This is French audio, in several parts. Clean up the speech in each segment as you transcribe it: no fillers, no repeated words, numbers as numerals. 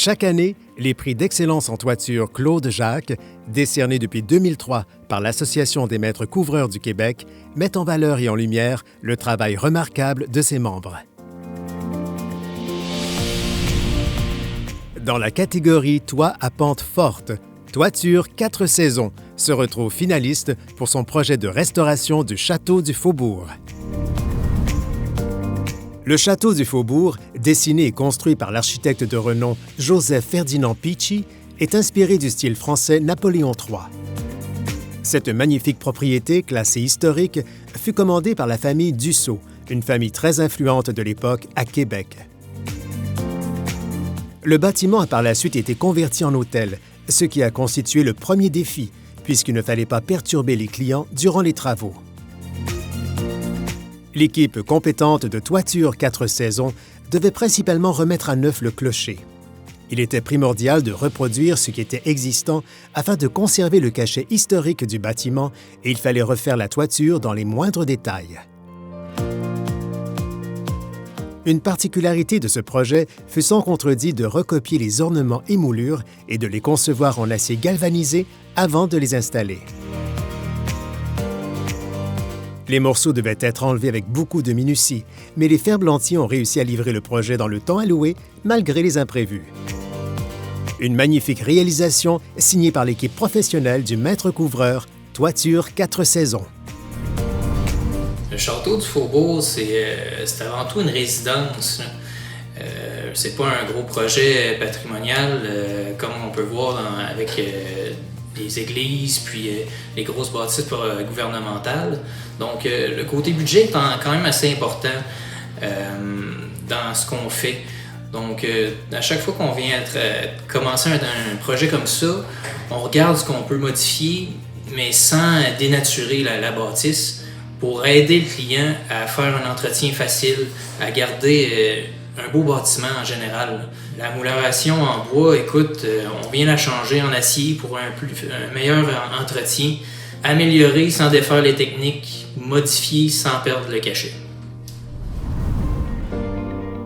Chaque année, les prix d'excellence en toiture Claude Jacques, décernés depuis 2003 par l'Association des maîtres couvreurs du Québec, mettent en valeur et en lumière le travail remarquable de ses membres. Dans la catégorie Toit à pente forte, Toiture 4 saisons se retrouve finaliste pour son projet de restauration du Château du Faubourg. Le Château du Faubourg, dessiné et construit par l'architecte de renom Joseph-Ferdinand Picci, est inspiré du style français Napoléon III. Cette magnifique propriété, classée historique, fut commandée par la famille Dussault, une famille très influente de l'époque à Québec. Le bâtiment a par la suite été converti en hôtel, ce qui a constitué le premier défi, puisqu'il ne fallait pas perturber les clients durant les travaux. L'équipe compétente de Toiture 4 saisons devait principalement remettre à neuf le clocher. Il était primordial de reproduire ce qui était existant afin de conserver le cachet historique du bâtiment et il fallait refaire la toiture dans les moindres détails. Une particularité de ce projet fut sans contredit de recopier les ornements et moulures et de les concevoir en acier galvanisé avant de les installer. Les morceaux devaient être enlevés avec beaucoup de minutie, mais les ferblantiers ont réussi à livrer le projet dans le temps alloué, malgré les imprévus. Une magnifique réalisation signée par l'équipe professionnelle du maître couvreur Toiture 4 saisons. Le Château du Faubourg, c'est avant tout une résidence. C'est pas un gros projet patrimonial comme on peut voir avec les églises puis les grosses bâtisses gouvernementales. Donc le côté budget est quand même assez important dans ce qu'on fait. Donc à chaque fois qu'on vient commencer un projet comme ça, on regarde ce qu'on peut modifier, mais sans dénaturer la bâtisse, pour aider le client à faire un entretien facile, à garder un beau bâtiment en général. La mouleuration en bois, écoute, on vient la changer en acier pour un meilleur entretien, améliorer sans défaire les techniques, modifier sans perdre le cachet.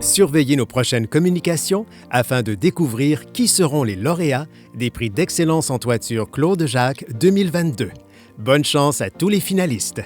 Surveillez nos prochaines communications afin de découvrir qui seront les lauréats des prix d'excellence en toiture Claude Jacques 2022. Bonne chance à tous les finalistes!